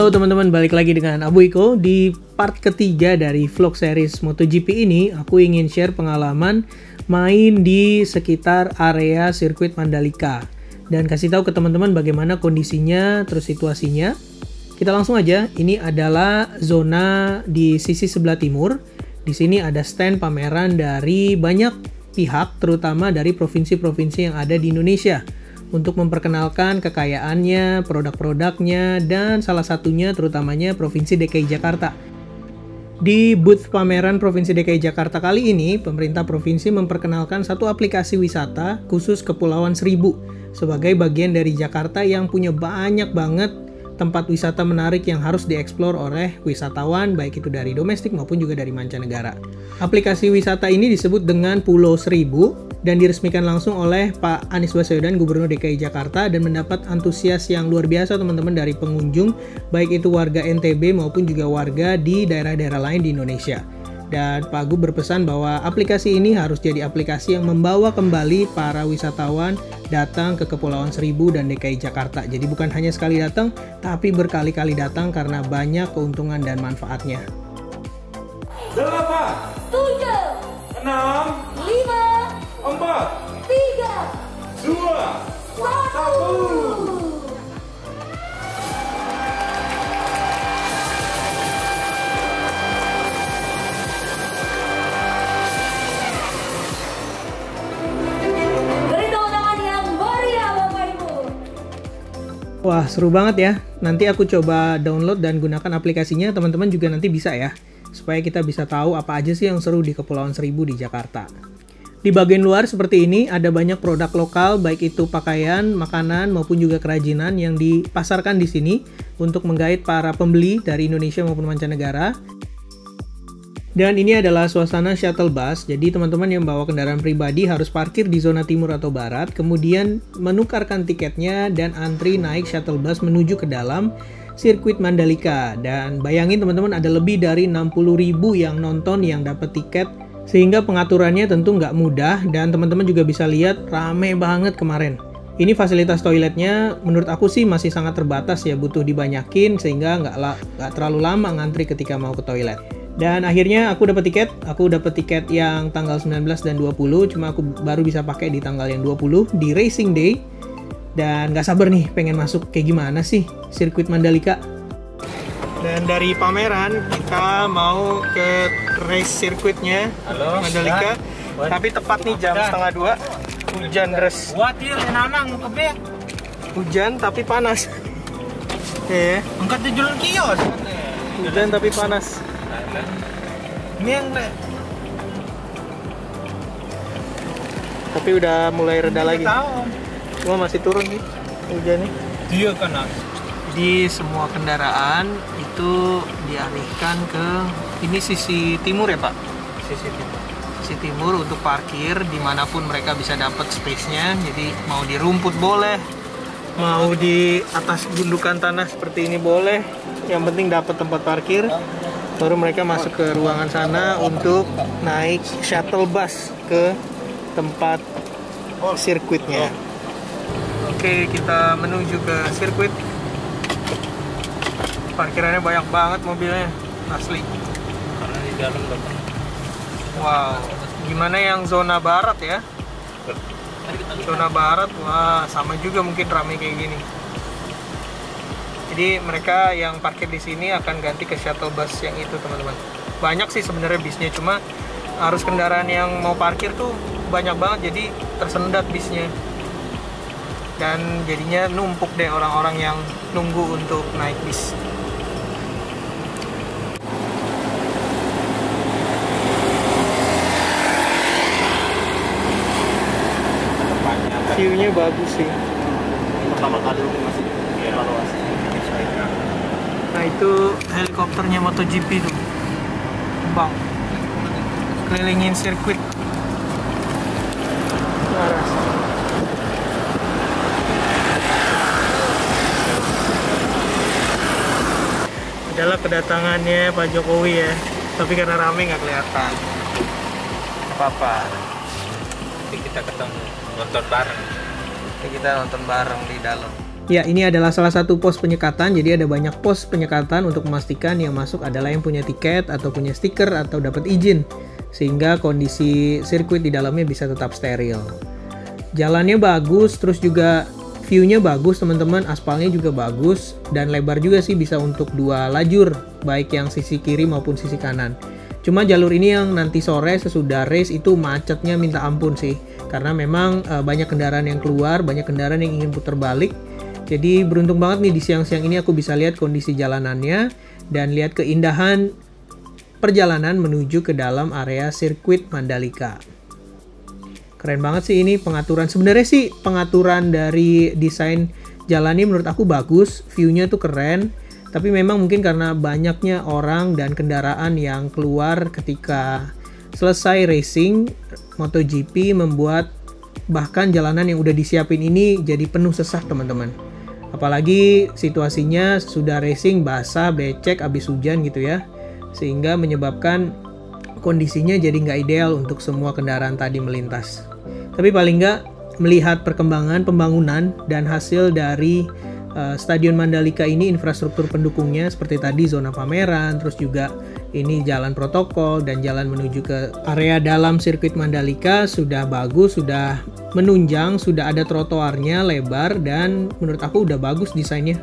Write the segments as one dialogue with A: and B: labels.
A: Halo teman-teman, balik lagi dengan Abu Iko. Di part ketiga dari vlog series MotoGP ini, aku ingin share pengalaman main di sekitar area sirkuit Mandalika dan kasih tahu ke teman-teman bagaimana kondisinya, terus situasinya. Kita langsung aja. Ini adalah zona di sisi sebelah timur. Di sini ada stand pameran dari banyak pihak, terutama dari provinsi-provinsi yang ada di Indonesia, untuk memperkenalkan kekayaannya, produk-produknya, dan salah satunya terutamanya Provinsi DKI Jakarta. Di booth pameran Provinsi DKI Jakarta kali ini, pemerintah provinsi memperkenalkan satu aplikasi wisata khusus Kepulauan Seribu sebagai bagian dari Jakarta yang punya banyak banget tempat wisata menarik yang harus dieksplor oleh wisatawan, baik itu dari domestik maupun juga dari mancanegara. Aplikasi wisata ini disebut dengan Pulau Seribu dan diresmikan langsung oleh Pak Anies Baswedan, Gubernur DKI Jakarta, dan mendapat antusias yang luar biasa teman-teman dari pengunjung, baik itu warga NTB maupun juga warga di daerah-daerah lain di Indonesia. Dan Pak Gub berpesan bahwa aplikasi ini harus jadi aplikasi yang membawa kembali para wisatawan datang ke Kepulauan Seribu dan DKI Jakarta. Jadi bukan hanya sekali datang, tapi berkali-kali datang karena banyak keuntungan dan manfaatnya.
B: 8,
C: 7,
B: 6,
C: 5,
B: 4,
C: 3,
B: 2, 1.
C: beri tepuk tangan yang meriah Bapak Ibu.
A: Wah, seru banget ya. Nanti aku coba download dan gunakan aplikasinya. Teman-teman juga nanti bisa ya, supaya kita bisa tahu apa aja sih yang seru di Kepulauan Seribu di Jakarta. Di bagian luar seperti ini ada banyak produk lokal, baik itu pakaian, makanan, maupun juga kerajinan yang dipasarkan di sini untuk menggait para pembeli dari Indonesia maupun mancanegara. Dan ini adalah suasana shuttle bus, jadi teman-teman yang bawa kendaraan pribadi harus parkir di zona timur atau barat, kemudian menukarkan tiketnya dan antri naik shuttle bus menuju ke dalam sirkuit Mandalika. Dan bayangin teman-teman, ada lebih dari 60.000 yang nonton yang dapat tiket, sehingga pengaturannya tentu nggak mudah, dan teman-teman juga bisa lihat rame banget kemarin. Ini fasilitas toiletnya menurut aku sih masih sangat terbatas ya, butuh dibanyakin sehingga nggak terlalu lama ngantri ketika mau ke toilet. Dan akhirnya aku dapat tiket yang tanggal 19 dan 20, cuma aku baru bisa pakai di tanggal yang 20 di Racing Day. Dan nggak sabar nih pengen masuk kayak gimana sih sirkuit Mandalika. Dan dari pameran kita mau ke race sirkuitnya Mandalika. Tapi tepat nih jam setengah 2, hujan deras. Hujan tapi panas. Ya.
D: Angkat jual kios.
A: Hujan tapi panas.
D: Ini yang
A: Tapi udah mulai reda lagi. Cuma masih turun nih hujannya.
D: dia kan
A: Di semua kendaraan itu dialihkan ke ini sisi timur ya Pak? Sisi timur untuk parkir dimanapun mereka bisa dapat space-nya. Jadi mau di rumput boleh, mau di atas gundukan tanah seperti ini boleh. Yang penting dapat tempat parkir. Baru mereka masuk ke ruangan sana untuk naik shuttle bus ke tempat sirkuitnya. Oke, kita menuju ke sirkuit. Parkirannya banyak banget mobilnya, asli.
D: karena di dalam
A: Wow, gimana yang zona barat ya? Zona barat, wah sama juga mungkin ramai kayak gini. Jadi mereka yang parkir di sini akan ganti ke shuttle bus yang itu teman-teman. Banyak sih sebenarnya bisnya, cuma arus kendaraan yang mau parkir tuh banyak banget, jadi tersendat bisnya. Dan jadinya numpuk deh orang-orang yang nunggu untuk naik bis. View-nya bagus sih.
D: pertama kali masih evaluasi.
A: Nah itu helikopternya MotoGP tuh, bang, kelilingin sirkuit. Adalah kedatangannya Pak Jokowi ya, tapi karena rame nggak kelihatan. Apa-apa.
D: Nanti kita ketemu nonton bareng.
A: Kita nonton bareng di dalam. Ya, ini adalah salah satu pos penyekatan. Jadi ada banyak pos penyekatan untuk memastikan yang masuk adalah yang punya tiket atau punya stiker atau dapat izin, sehingga kondisi sirkuit di dalamnya bisa tetap steril. Jalannya bagus, terus juga view-nya bagus teman-teman, aspalnya juga bagus, dan lebar juga sih, bisa untuk 2 lajur, baik yang sisi kiri maupun sisi kanan. Cuma jalur ini yang nanti sore sesudah race itu macetnya minta ampun sih, karena memang banyak kendaraan yang keluar, banyak kendaraan yang ingin putar balik. Jadi beruntung banget nih di siang-siang ini aku bisa lihat kondisi jalanannya dan lihat keindahan perjalanan menuju ke dalam area sirkuit Mandalika. Keren banget sih ini pengaturan. Sebenarnya sih pengaturan dari desain jalan ini menurut aku bagus, view-nya tuh keren. Tapi memang mungkin karena banyaknya orang dan kendaraan yang keluar ketika selesai racing, MotoGP membuat bahkan jalanan yang udah disiapin ini jadi penuh sesak teman-teman. Apalagi situasinya sudah racing basah, becek, abis hujan gitu ya. Sehingga menyebabkan kondisinya jadi nggak ideal untuk semua kendaraan tadi melintas. Tapi paling nggak melihat perkembangan pembangunan dan hasil dari Stadion Mandalika ini, infrastruktur pendukungnya seperti tadi zona pameran, terus juga ini jalan protokol dan jalan menuju ke area dalam sirkuit Mandalika sudah bagus, sudah menunjang, sudah ada trotoarnya lebar dan menurut aku udah bagus desainnya.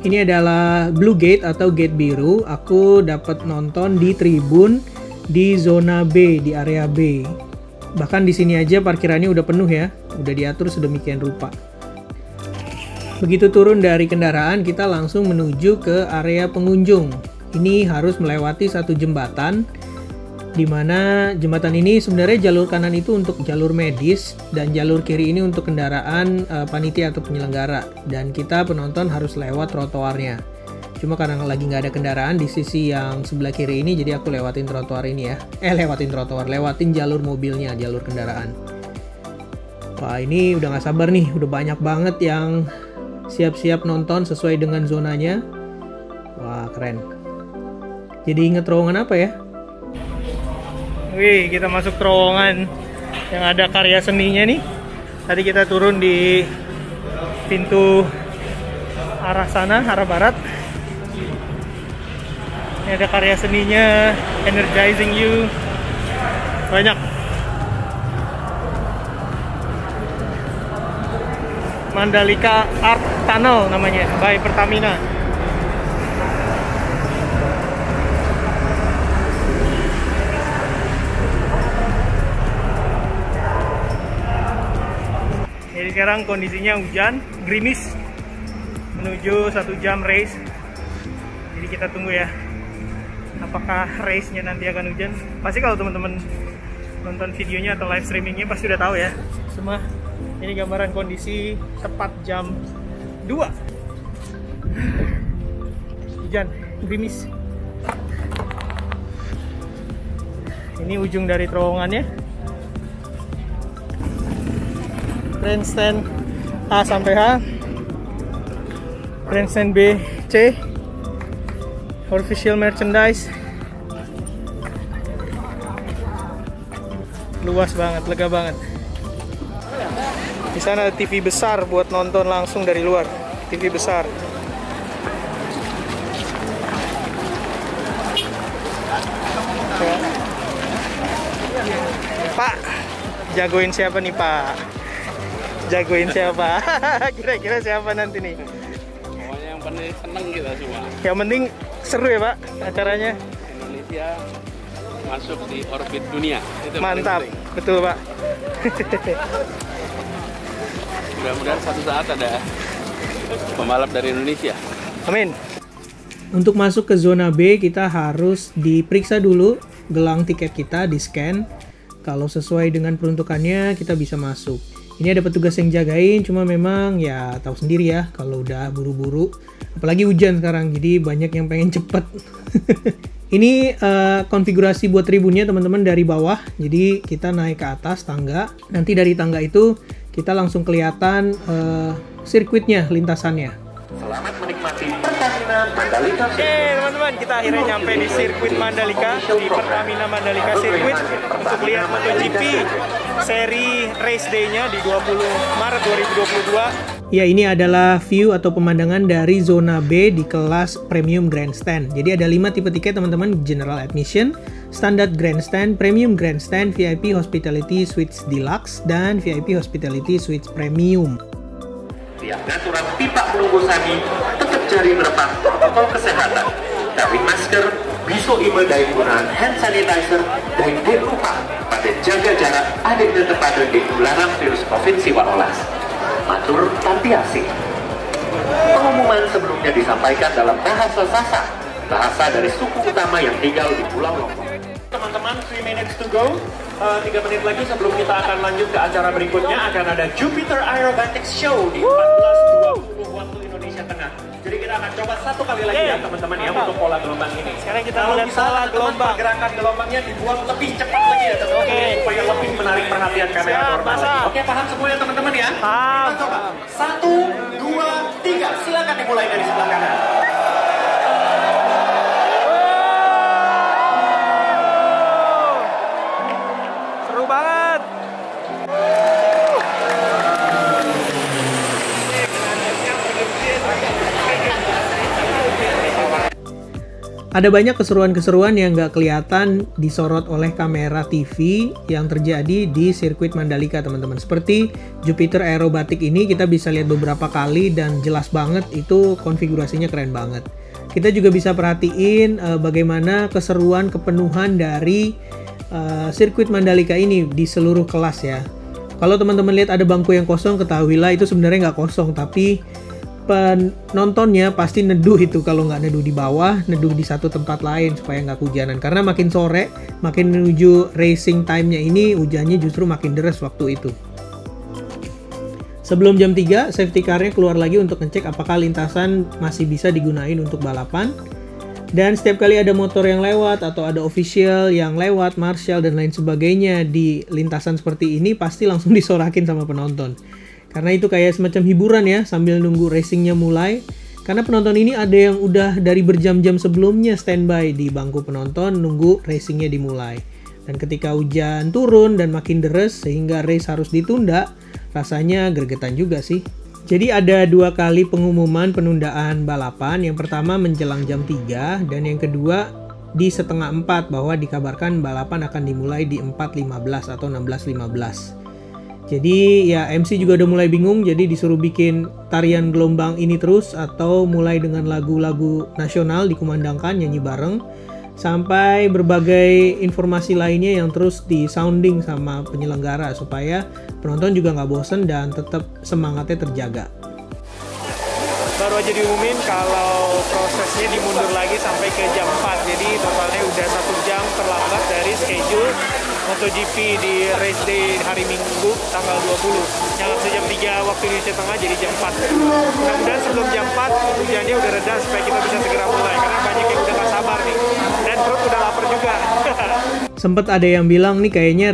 A: Ini adalah Blue Gate atau gate biru. Aku dapat nonton di tribun di zona B, di area B. Bahkan di sini aja parkirannya udah penuh ya, udah diatur sedemikian rupa. Begitu turun dari kendaraan, kita langsung menuju ke area pengunjung. Ini harus melewati satu jembatan, di mana jembatan ini sebenarnya jalur kanan itu untuk jalur medis, dan jalur kiri ini untuk kendaraan panitia atau penyelenggara. Dan kita penonton harus lewat trotoarnya. Cuma karena lagi nggak ada kendaraan di sisi yang sebelah kiri ini, jadi aku lewatin trotoar ini ya. Lewatin jalur mobilnya, jalur kendaraan. Wah, ini udah nggak sabar nih, udah banyak banget yang siap-siap nonton sesuai dengan zonanya. Wah, keren. Jadi inget terowongan apa ya? Wih, kita masuk terowongan yang ada karya seninya nih. Tadi kita turun di pintu arah sana, arah barat. Ini ada karya seninya, Energizing You. Banyak. Mandalika Art Tunnel namanya, by Pertamina. Jadi sekarang kondisinya hujan, gerimis, menuju 1 jam race. Jadi kita tunggu ya, apakah race-nya nanti akan hujan. Pasti kalau teman-teman nonton videonya atau live streamingnya pasti udah tahu ya. Semua ini gambaran kondisi tepat jam 2. Hujan, gerimis. Ini ujung dari terowongannya. Grandstand A sampai H. Grandstand B, C. Official merchandise. Luas banget, lega banget. Di sana ada TV besar buat nonton langsung dari luar. TV besar. Pak, jagoin siapa nih Pak? Jagoin siapa? Kira-kira siapa nanti nih?
D: Pokoknya yang penting seneng kita semua.
A: Yang penting seru ya Pak acaranya.
D: Indonesia masuk di orbit dunia. Itu
A: mantap, betul Pak.
D: Mudah-mudahan suatu saat ada pembalap dari Indonesia.
A: Amin. Untuk masuk ke zona B kita harus diperiksa dulu gelang tiket kita, di scan. Kalau sesuai dengan peruntukannya kita bisa masuk. Ini ada petugas yang jagain, cuma memang ya tahu sendiri ya kalau udah buru-buru. Apalagi hujan sekarang, jadi banyak yang pengen cepet. Ini konfigurasi buat tribunnya teman-teman dari bawah. Jadi kita naik ke atas tangga. Nanti dari tangga itu kita langsung kelihatan sirkuitnya, lintasannya.
B: Selamat menikmati Pertamina Mandalika.
A: Oke teman-teman, kita akhirnya nyampe di sirkuit Mandalika, di Pertamina Mandalika Sirkuit untuk lihat MotoGP seri race day-nya di 20 Maret 2022. Ya, ini adalah view atau pemandangan dari zona B di kelas Premium Grandstand. Jadi ada 5 tipe tiket teman-teman: General Admission, Standard Grandstand, Premium Grandstand, VIP Hospitality Suites Deluxe, dan VIP Hospitality Suites Premium.
B: Tiap aturan pipa menunggu sami, tetap cari menerapkan protokol kesehatan. Dari masker, biso ime dari penggunaan hand sanitizer, dan lupa pada jaga jarak adik dan tepat di penularan virus COVID-19. Matur tanti asing. Pengumuman sebelumnya disampaikan dalam bahasa Sasak, bahasa dari suku utama yang tinggal di Pulau Lombok. Teman-teman, 3 minutes to go. 3 menit lagi sebelum kita akan lanjut ke acara berikutnya, akan ada Jupiter Aerobatics Show di 14.20 waktu Indonesia Tengah. Jadi kita akan coba satu kali lagi ya teman-teman ya untuk pola gelombang ini.
A: Sekarang kita
B: kalau
A: lihat
B: bisa
A: pola gelombang.
B: pergerakan gelombangnya dibuat lebih cepat lagi ya teman-teman, supaya lebih menarik perhatian kamera normal. Oke, paham semua ya teman-teman ya?
A: Paham.
B: Kita coba 1, 2, 3. Silakan dimulai dari sebelah kanan.
A: Seru banget. Ada banyak keseruan-keseruan yang nggak kelihatan disorot oleh kamera TV yang terjadi di sirkuit Mandalika teman-teman. Seperti Jupiter Aerobatic ini kita bisa lihat beberapa kali dan jelas banget, itu konfigurasinya keren banget. Kita juga bisa perhatiin bagaimana keseruan kepenuhan dari sirkuit Mandalika ini di seluruh kelas ya. Kalau teman-teman lihat ada bangku yang kosong, ketahuilah itu sebenarnya nggak kosong, tapi penontonnya pasti neduh itu. Kalau nggak neduh di bawah, neduh di satu tempat lain supaya nggak kehujanan. Karena makin sore, makin menuju racing time-nya ini, hujannya justru makin deras waktu itu. Sebelum jam 3, safety car-nya keluar lagi untuk ngecek apakah lintasan masih bisa digunain untuk balapan. Dan setiap kali ada motor yang lewat atau ada official yang lewat, marshal dan lain sebagainya di lintasan seperti ini, pasti langsung disorakin sama penonton. Karena itu kayak semacam hiburan ya, sambil nunggu racingnya mulai. Karena penonton ini ada yang udah dari berjam-jam sebelumnya standby di bangku penonton nunggu racingnya dimulai. Dan ketika hujan turun dan makin deres sehingga race harus ditunda, rasanya gregetan juga sih. Jadi ada 2 kali pengumuman penundaan balapan. Yang pertama menjelang jam 3 dan yang kedua di setengah 4 bahwa dikabarkan balapan akan dimulai di 4.15 atau 16.15. Jadi ya MC juga udah mulai bingung, jadi disuruh bikin tarian gelombang ini terus atau mulai dengan lagu-lagu nasional dikumandangkan, nyanyi bareng, sampai berbagai informasi lainnya yang terus di sounding sama penyelenggara supaya penonton juga nggak bosen dan tetap semangatnya terjaga. Baru aja diumumin kalau prosesnya dimundur lagi sampai ke jam 4, jadi totalnya udah 1 jam terlambat dari schedule MotoGP di race day hari Minggu tanggal 20 yang harusnya jam 3 waktu Indonesia Tengah jadi jam 4. Mudah-mudahan sebelum jam 4 hujannya udah reda supaya kita bisa segera mulai, karena banyak yang udah gak sabar nih dan perut udah lapar juga. Sempet ada yang bilang nih kayaknya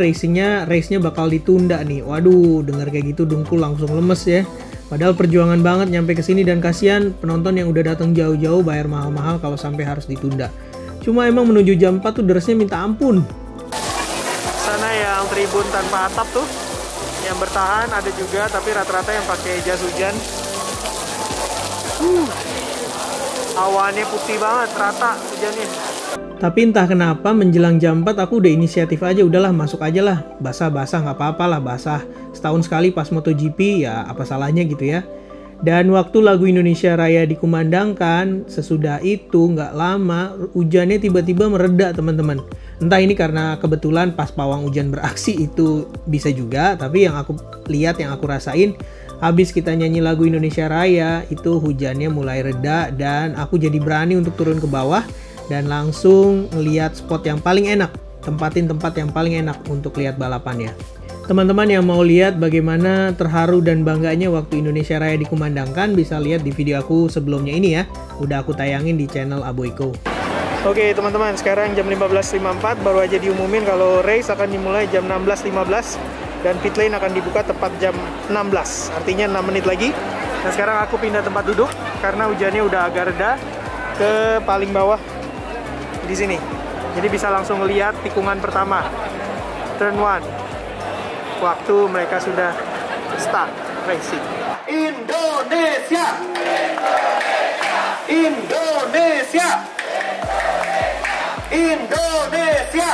A: race-nya bakal ditunda nih. Waduh, dengar kayak gitu dengkul langsung lemes ya. Padahal perjuangan banget nyampe ke sini dan kasihan penonton yang udah datang jauh-jauh bayar mahal-mahal kalau sampai harus ditunda. Cuma emang menuju jam 4 tuh derasnya minta ampun. Sana yang tribun tanpa atap tuh yang bertahan ada juga, tapi rata-rata yang pakai jas hujan. Awannya putih banget, rata hujannya. Tapi entah kenapa menjelang jam 4 aku udah inisiatif aja, udahlah masuk aja lah, basah-basah nggak apa-apa lah, basah setahun sekali pas MotoGP ya apa salahnya gitu ya. Dan waktu lagu Indonesia Raya dikumandangkan, sesudah itu nggak lama hujannya tiba-tiba mereda teman-teman. Entah ini karena kebetulan pas pawang hujan beraksi itu bisa juga, tapi yang aku lihat, yang aku rasain, habis kita nyanyi lagu Indonesia Raya, itu hujannya mulai reda dan aku jadi berani untuk turun ke bawah dan langsung ngeliat spot yang paling enak, tempatin tempat yang paling enak untuk lihat balapannya. Teman-teman yang mau lihat bagaimana terharu dan bangganya waktu Indonesia Raya dikumandangkan bisa lihat di video aku sebelumnya ini ya. Udah aku tayangin di channel Aboiko. Oke teman-teman, sekarang jam 15.54 baru aja diumumin kalau race akan dimulai jam 16.15 dan pit lane akan dibuka tepat jam 16. Artinya 6 menit lagi. Nah sekarang aku pindah tempat duduk karena hujannya udah agak reda ke paling bawah di sini. Jadi bisa langsung ngeliat tikungan pertama. Turn 1. Waktu mereka sudah start racing.
B: Indonesia. Indonesia. Indonesia.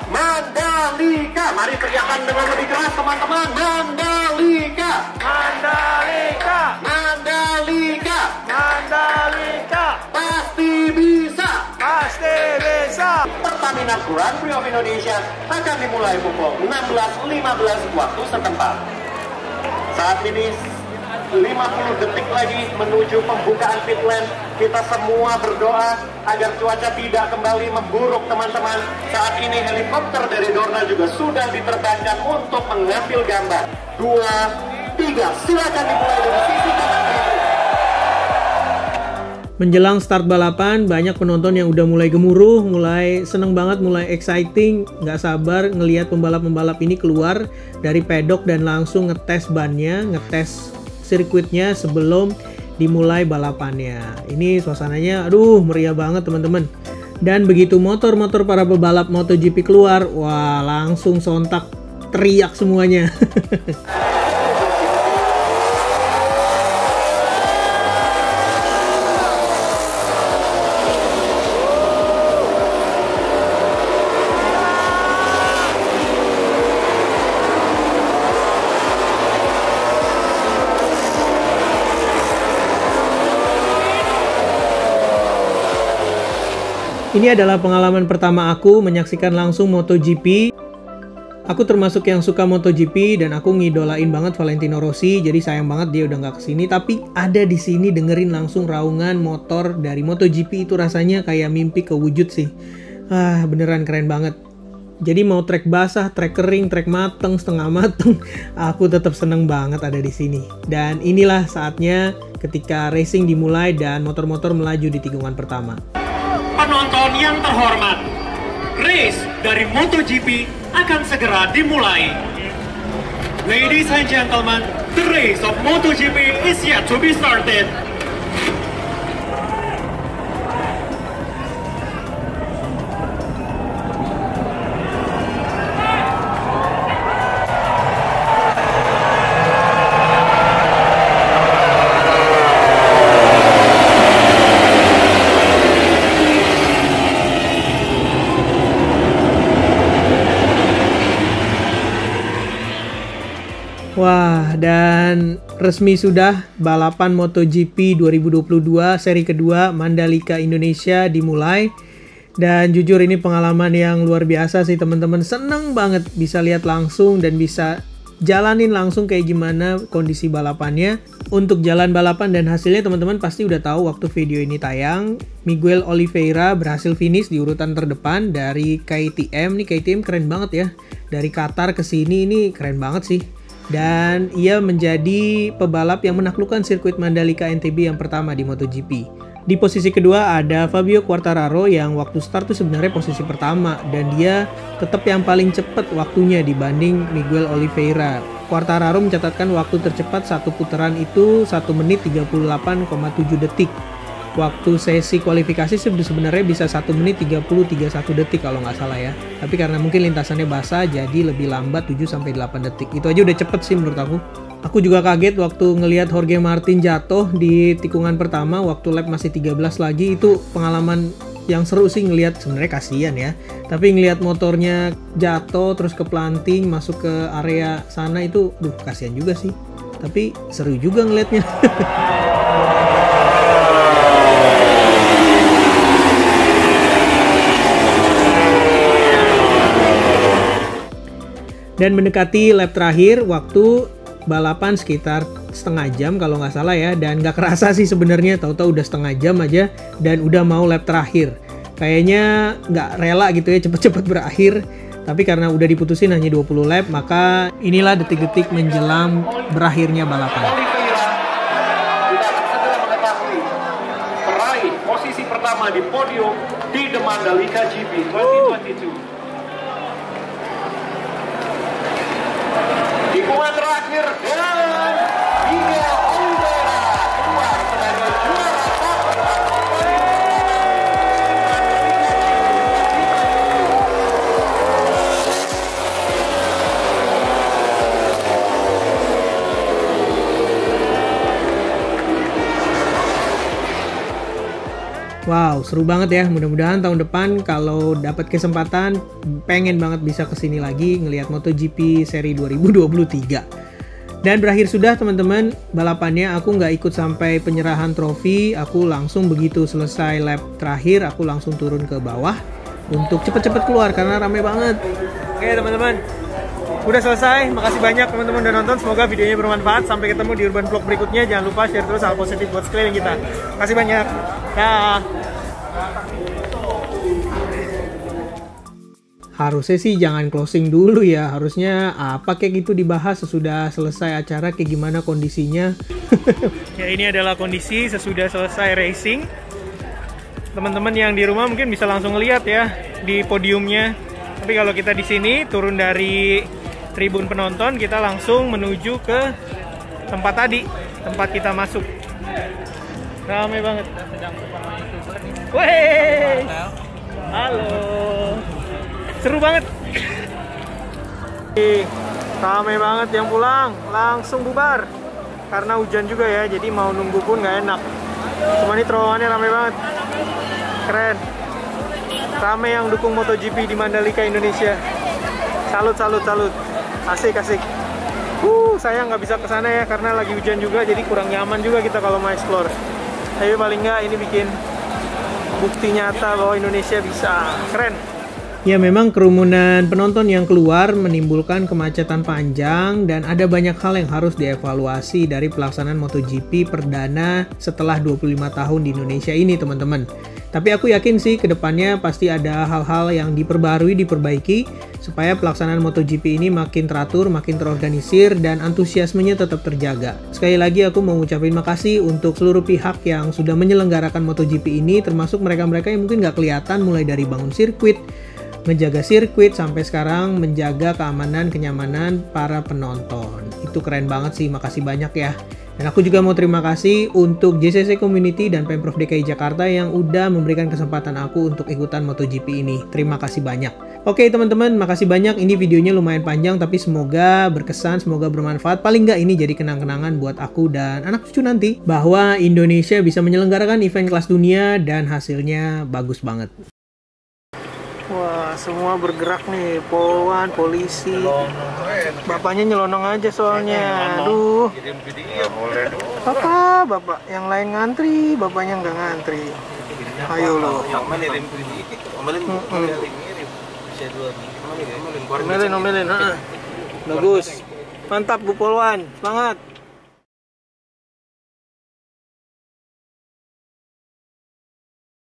B: Mandalika. Mari teriakan dengan lebih keras teman-teman. Mandalika.
E: Mandalika,
B: Mandalika.
E: Mandalika,
B: Pasti bisa.
E: pasti bisa.
B: Pertamina Grand Prix of Indonesia akan dimulai pukul 16.15 waktu setempat. Saat ini 50 detik lagi menuju pembukaan pit lane. Kita semua berdoa agar cuaca tidak kembali memburuk teman-teman. Saat ini helikopter dari Dorna juga sudah diterbangkan untuk mengambil gambar. 2, 3, silakan dimulai dari sisi kanan kiri.
A: Menjelang start balapan, banyak penonton yang udah mulai gemuruh, mulai seneng banget, mulai exciting, nggak sabar ngelihat pembalap-pembalap ini keluar dari pedok dan langsung ngetes bannya, ngetes sirkuitnya sebelum dimulai balapannya. Ini suasananya, aduh meriah banget teman-teman. Dan begitu motor-motor para pebalap MotoGP keluar, wah langsung sontak teriak semuanya. Ini adalah pengalaman pertama aku menyaksikan langsung MotoGP. Aku termasuk yang suka MotoGP dan aku ngidolain banget Valentino Rossi. Jadi sayang banget dia udah nggak kesini. Tapi ada di sini dengerin langsung raungan motor dari MotoGP itu rasanya kayak mimpi kewujud sih. Ah beneran keren banget. Jadi mau trek basah, trek kering, trek mateng, setengah mateng, aku tetap seneng banget ada di sini. Dan inilah saatnya ketika racing dimulai dan motor-motor melaju di tikungan pertama.
B: Penonton yang terhormat, race dari MotoGP akan segera dimulai. Ladies and gentlemen, the race of MotoGP is yet to be started.
A: Wah, dan resmi sudah balapan MotoGP 2022 seri kedua Mandalika Indonesia dimulai. Dan jujur ini pengalaman yang luar biasa sih teman-teman. Seneng banget bisa lihat langsung dan bisa jalanin langsung kayak gimana kondisi balapannya. Untuk jalan balapan dan hasilnya teman-teman pasti udah tahu waktu video ini tayang. Miguel Oliveira berhasil finish di urutan terdepan dari KTM. Nih KTM keren banget ya. Dari Qatar ke sini ini keren banget sih. Dan ia menjadi pebalap yang menaklukkan sirkuit Mandalika NTB yang pertama di MotoGP. Di posisi kedua ada Fabio Quartararo yang waktu start tuh sebenarnya posisi pertama dan dia tetap yang paling cepat waktunya dibanding Miguel Oliveira. Quartararo mencatatkan waktu tercepat satu putaran itu 1 menit 38,7 detik. Waktu sesi kualifikasi sebenarnya bisa 1 menit 30-31 detik kalau nggak salah ya. Tapi karena mungkin lintasannya basah jadi lebih lambat 7-8 detik. Itu aja udah cepet sih menurut aku. Aku juga kaget waktu ngelihat Jorge Martin jatuh di tikungan pertama waktu lap masih 13 lagi. Itu pengalaman yang seru sih ngelihat, sebenarnya kasihan ya. Tapi ngelihat motornya jatuh terus keplanting masuk ke area sana itu kasihan juga sih. Tapi seru juga ngelihatnya. Dan mendekati lap terakhir, waktu balapan sekitar setengah jam kalau nggak salah ya. Dan nggak kerasa sih sebenarnya, tahu-tahu udah setengah jam aja dan udah mau lap terakhir. Kayaknya nggak rela gitu ya cepet-cepet berakhir. Tapi karena udah diputusin hanya 20 lap, maka inilah detik-detik menjelang berakhirnya balapan.
B: Oliveira, kita akan segera mengetahui peraih posisi pertama di podium di The Mandalika GP 2022. Tikungan terakhir dan Miguel Oliveira keluar sebagai juara satu.
A: Wow, seru banget ya. Mudah-mudahan tahun depan kalau dapat kesempatan pengen banget bisa kesini lagi ngelihat MotoGP seri 2023. Dan berakhir sudah teman-teman balapannya. Aku nggak ikut sampai penyerahan trofi. Aku langsung begitu selesai lap terakhir, aku langsung turun ke bawah untuk cepet-cepet keluar karena rame banget. Oke teman-teman, udah selesai. Makasih banyak teman-teman udah nonton. Semoga videonya bermanfaat. Sampai ketemu di Urban Vlog berikutnya. Jangan lupa share terus hal positif buat sekeliling kita. Makasih banyak. Dah. Harusnya sih jangan closing dulu ya. Harusnya apa kayak gitu dibahas sesudah selesai acara kayak gimana kondisinya. Ya ini adalah kondisi sesudah selesai racing. Teman-teman yang di rumah mungkin bisa langsung lihat ya di podiumnya. Tapi kalau kita di sini turun dari tribun penonton, kita langsung menuju ke tempat tadi, tempat kita masuk. Ramai banget. Weh, halo, seru banget. Ramai banget yang pulang, langsung bubar karena hujan juga ya. Jadi mau nunggu pun nggak enak. Cuma ini terowongannya ramai banget, keren. Ramai yang dukung MotoGP di Mandalika Indonesia. Salut, salut, salut. Asik, asik. Saya nggak bisa ke sana ya karena lagi hujan juga, jadi kurang nyaman juga kita kalau mau explore. Tapi paling nggak ini bikin bukti nyata bahwa Indonesia bisa. Keren. Ya memang kerumunan penonton yang keluar menimbulkan kemacetan panjang dan ada banyak hal yang harus dievaluasi dari pelaksanaan MotoGP perdana setelah 25 tahun di Indonesia ini teman-teman. Tapi aku yakin sih kedepannya pasti ada hal-hal yang diperbarui, diperbaiki supaya pelaksanaan MotoGP ini makin teratur, makin terorganisir dan antusiasmenya tetap terjaga. Sekali lagi aku mau ngucapin makasih untuk seluruh pihak yang sudah menyelenggarakan MotoGP ini, termasuk mereka-mereka yang mungkin nggak kelihatan mulai dari bangun sirkuit, menjaga sirkuit sampai sekarang menjaga keamanan, kenyamanan para penonton. Itu keren banget sih, makasih banyak ya. Dan aku juga mau terima kasih untuk JCC Community dan Pemprov DKI Jakarta yang udah memberikan kesempatan aku untuk ikutan MotoGP ini. Terima kasih banyak. Oke teman-teman, makasih banyak. Ini videonya lumayan panjang tapi semoga berkesan, semoga bermanfaat. Paling nggak ini jadi kenang-kenangan buat aku dan anak cucu nanti bahwa Indonesia bisa menyelenggarakan event kelas dunia dan hasilnya bagus banget. Wah, semua bergerak nih, poluan, polisi. Bapaknya nyelonong aja soalnya. Aduh. Bapak yang lain ngantri, bapaknya nggak ngantri. Ayo lo. Omelin. Bagus. Mantap Bu Polwan, semangat.